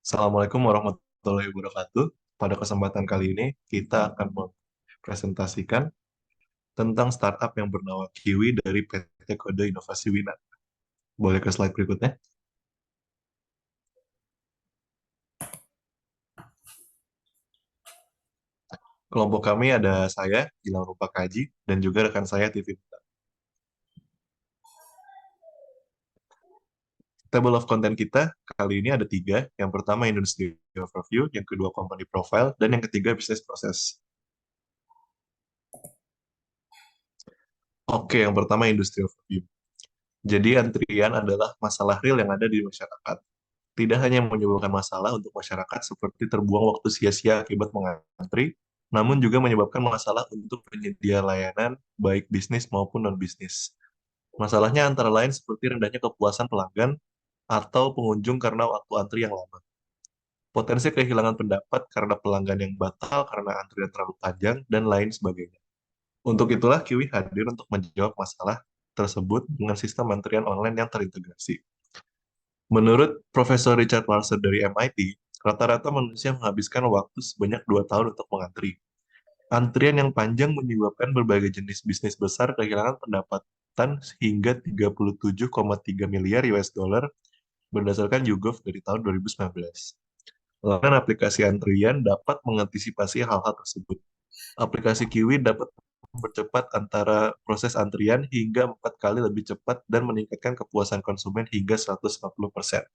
Assalamualaikum warahmatullahi wabarakatuh. Pada kesempatan kali ini, kita akan mempresentasikan tentang startup yang bernama Kiwi dari PT Kode Inovasi Wina. Boleh ke slide berikutnya. Kelompok kami ada saya, Gilang Rupa Kaji, dan juga rekan saya, Tivi. Table of content kita kali ini ada tiga. Yang pertama Industry Overview, yang kedua Company Profile, dan yang ketiga Business Process. Oke, yang pertama Industry Overview. Jadi antrian adalah masalah real yang ada di masyarakat. Tidak hanya menyebabkan masalah untuk masyarakat seperti terbuang waktu sia-sia akibat mengantri, namun juga menyebabkan masalah untuk penyedia layanan, baik bisnis maupun non-bisnis. Masalahnya antara lain seperti rendahnya kepuasan pelanggan atau pengunjung karena waktu antri yang lama. Potensi kehilangan pendapat karena pelanggan yang batal karena antrian terlalu panjang, dan lain sebagainya. Untuk itulah Kiwi hadir untuk menjawab masalah tersebut dengan sistem antrian online yang terintegrasi. Menurut Profesor Richard Larson dari MIT, rata-rata manusia menghabiskan waktu sebanyak 2 tahun untuk mengantri. Antrian yang panjang menyebabkan berbagai jenis bisnis besar kehilangan pendapatan hingga 37,3 miliar US dollar berdasarkan YouGov dari tahun 2019. Layanan aplikasi antrian dapat mengantisipasi hal-hal tersebut. Aplikasi Kiwi dapat mempercepat antara proses antrian hingga 4 kali lebih cepat dan meningkatkan kepuasan konsumen hingga 150%.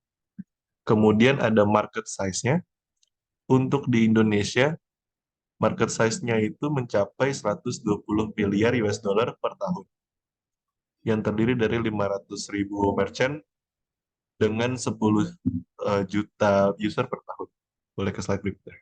Kemudian ada market size-nya. Untuk di Indonesia, market size-nya itu mencapai 120 miliar US dollar per tahun, yang terdiri dari 500 ribu merchant dengan 10 juta user per tahun. Boleh ke slide berikutnya.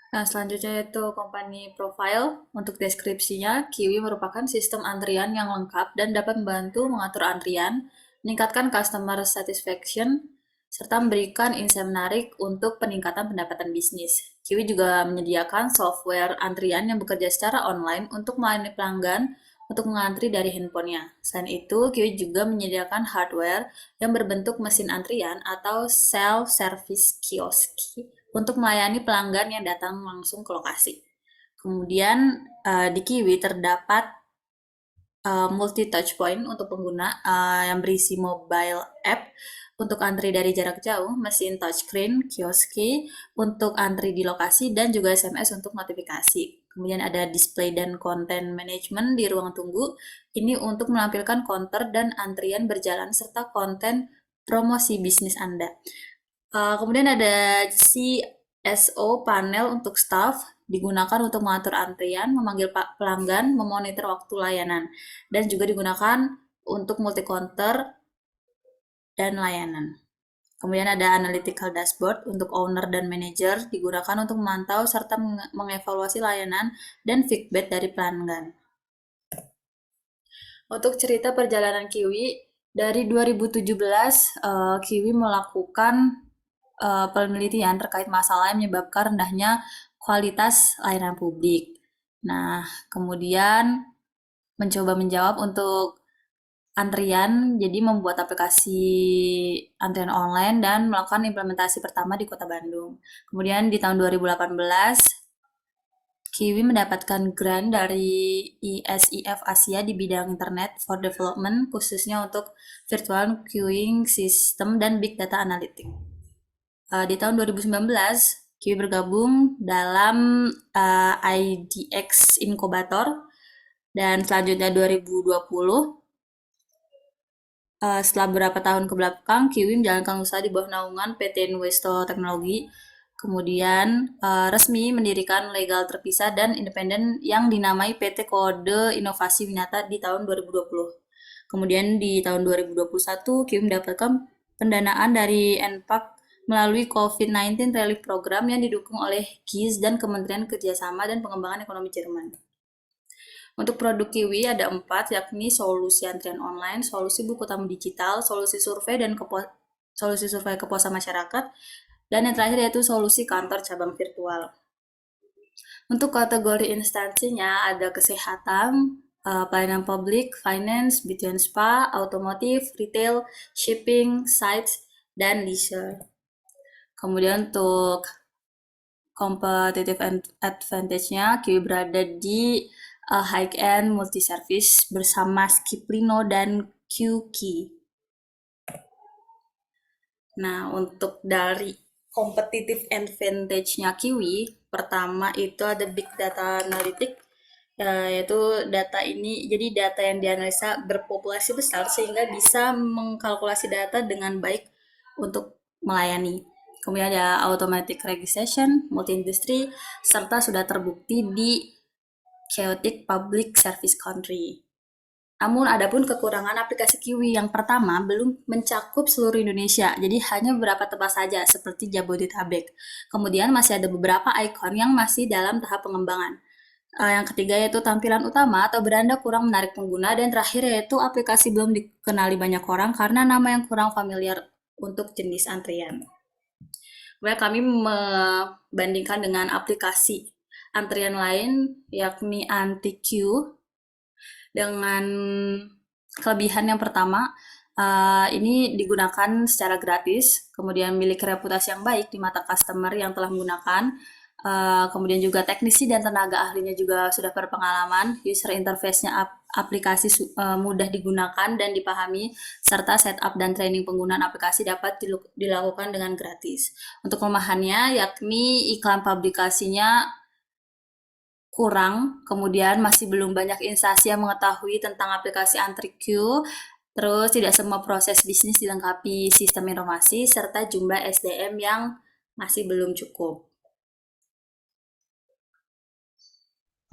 Nah, selanjutnya itu company profile. Untuk deskripsinya, Kiwi merupakan sistem antrian yang lengkap dan dapat membantu mengatur antrian, meningkatkan customer satisfaction, serta memberikan insight menarik untuk peningkatan pendapatan bisnis. Kiwi juga menyediakan software antrian yang bekerja secara online untuk melayani pelanggan untuk mengantri dari handphonenya. Selain itu, Kiwi juga menyediakan hardware yang berbentuk mesin antrian atau self-service kiosk untuk melayani pelanggan yang datang langsung ke lokasi. Kemudian di Kiwi terdapat multi touch point untuk pengguna yang berisi mobile app untuk antri dari jarak jauh, mesin touchscreen, kioski untuk antri di lokasi, dan juga SMS untuk notifikasi. Kemudian ada display dan content management di ruang tunggu. Ini untuk menampilkan counter dan antrian berjalan serta konten promosi bisnis Anda. Kemudian ada CSO panel untuk staff, digunakan untuk mengatur antrian, memanggil pelanggan, memonitor waktu layanan, dan juga digunakan untuk multi counter dan layanan. Kemudian ada analytical dashboard untuk owner dan manager, digunakan untuk memantau serta mengevaluasi layanan dan feedback dari pelanggan. Untuk cerita perjalanan Kiwi, dari 2017 Kiwi melakukan penelitian terkait masalah yang menyebabkan rendahnya kualitas layanan publik. Nah, kemudian mencoba menjawab untuk antrian, jadi membuat aplikasi antrian online dan melakukan implementasi pertama di Kota Bandung. Kemudian di tahun 2018, Kiwi mendapatkan grant dari ISIF Asia di bidang Internet for Development, khususnya untuk virtual queuing system dan big data analytics. Di tahun 2019, Kiwi bergabung dalam IDX Incubator, dan selanjutnya 2020, setelah beberapa tahun ke belakang, Kiwi menjalankan usaha di bawah naungan PT Nuesto Teknologi, kemudian resmi mendirikan legal terpisah dan independen yang dinamai PT Kode Inovasi Winata di tahun 2020. Kemudian di tahun 2021, Kiwi mendapatkan pendanaan dari NPAK melalui COVID-19 Relief Program yang didukung oleh GIZ dan Kementerian Kerjasama dan Pengembangan Ekonomi Jerman. Untuk produk Kiwi ada 4, yakni solusi antrian online, solusi buku tamu digital, solusi survei dan solusi survei kepuasan masyarakat, dan yang terakhir yaitu solusi kantor cabang virtual. Untuk kategori instansinya ada kesehatan, pelayanan publik, finance, beauty and spa, otomotif, retail, shipping, sites, dan leisure. Kemudian untuk competitive advantage-nya, Kiwi berada di high-end multi-service bersama Skiplino dan Qkey. Nah, untuk dari competitive advantage-nya Kiwi, pertama itu ada big data analytic, yaitu data ini, jadi data yang dianalisa berpopulasi besar sehingga bisa mengkalkulasi data dengan baik untuk melayani. Kemudian ada automatic registration, multi-industry, serta sudah terbukti di chaotic public service country. Namun ada pun kekurangan aplikasi Kiwi. Yang pertama, belum mencakup seluruh Indonesia, jadi hanya beberapa tempat saja seperti Jabodetabek. Kemudian masih ada beberapa ikon yang masih dalam tahap pengembangan. Yang ketiga yaitu tampilan utama atau beranda kurang menarik pengguna, dan terakhir yaitu aplikasi belum dikenali banyak orang karena nama yang kurang familiar untuk jenis antrian. Kemudian kami membandingkan dengan aplikasi antrian lain yakni AntiQ dengan kelebihan yang pertama, ini digunakan secara gratis, kemudian memiliki reputasi yang baik di mata customer yang telah menggunakan, kemudian juga teknisi dan tenaga ahlinya juga sudah berpengalaman, user interface-nya aplikasi mudah digunakan dan dipahami, serta setup dan training penggunaan aplikasi dapat dilakukan dengan gratis. Untuk kelemahannya yakni iklan publikasinya kurang, kemudian masih belum banyak instansi yang mengetahui tentang aplikasi AntriQ, terus tidak semua proses bisnis dilengkapi sistem informasi, serta jumlah SDM yang masih belum cukup.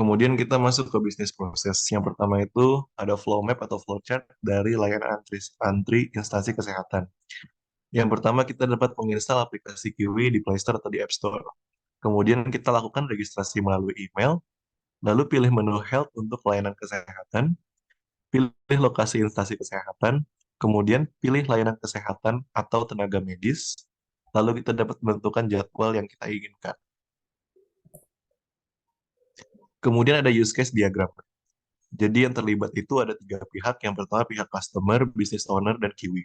Kemudian kita masuk ke bisnis proses. Yang pertama itu ada flow map atau flow chart dari layanan antri instansi kesehatan. Yang pertama kita dapat menginstal aplikasi Kiwi di Play Store atau di App Store. Kemudian kita lakukan registrasi melalui email, lalu pilih menu Health untuk layanan kesehatan, pilih lokasi instansi kesehatan, kemudian pilih layanan kesehatan atau tenaga medis, lalu kita dapat menentukan jadwal yang kita inginkan. Kemudian ada use case diagram. Jadi yang terlibat itu ada tiga pihak. Yang pertama pihak customer, business owner, dan Kiwi.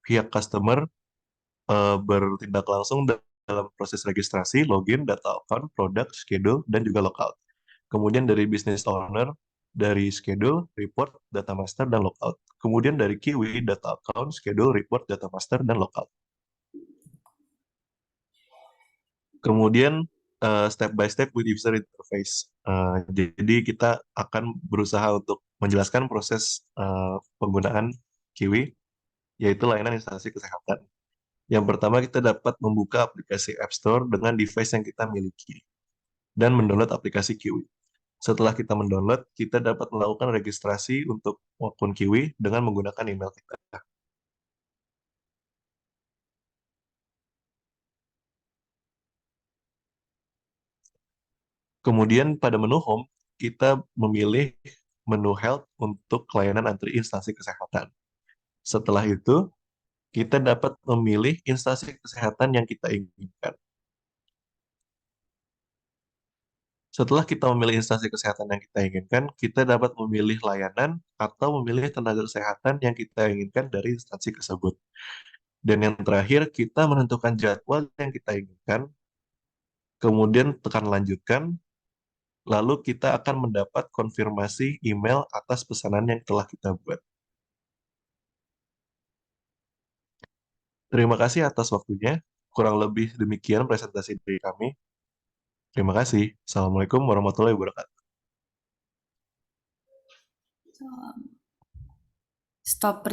Pihak customer bertindak langsung dalam proses registrasi, login, data account, produk, schedule, dan juga logout. Kemudian dari business owner, dari schedule, report, data master, dan logout. Kemudian dari Kiwi, data account, schedule, report, data master, dan logout. Kemudian step by step with user interface. Jadi kita akan berusaha untuk menjelaskan proses penggunaan Kiwi, yaitu layanan instansi kesehatan. Yang pertama kita dapat membuka aplikasi App Store dengan device yang kita miliki dan mendownload aplikasi Kiwi. Setelah kita mendownload, kita dapat melakukan registrasi untuk akun Kiwi dengan menggunakan email kita. Kemudian pada menu Home, kita memilih menu Health untuk layanan antri instansi kesehatan. Setelah itu, kita dapat memilih instansi kesehatan yang kita inginkan. Setelah kita memilih instansi kesehatan yang kita inginkan, kita dapat memilih layanan atau memilih tenaga kesehatan yang kita inginkan dari instansi tersebut. Dan yang terakhir, kita menentukan jadwal yang kita inginkan, kemudian tekan lanjutkan, lalu kita akan mendapat konfirmasi email atas pesanan yang telah kita buat. Terima kasih atas waktunya. Kurang lebih demikian presentasi dari kami. Terima kasih. Assalamualaikum warahmatullahi wabarakatuh. Stop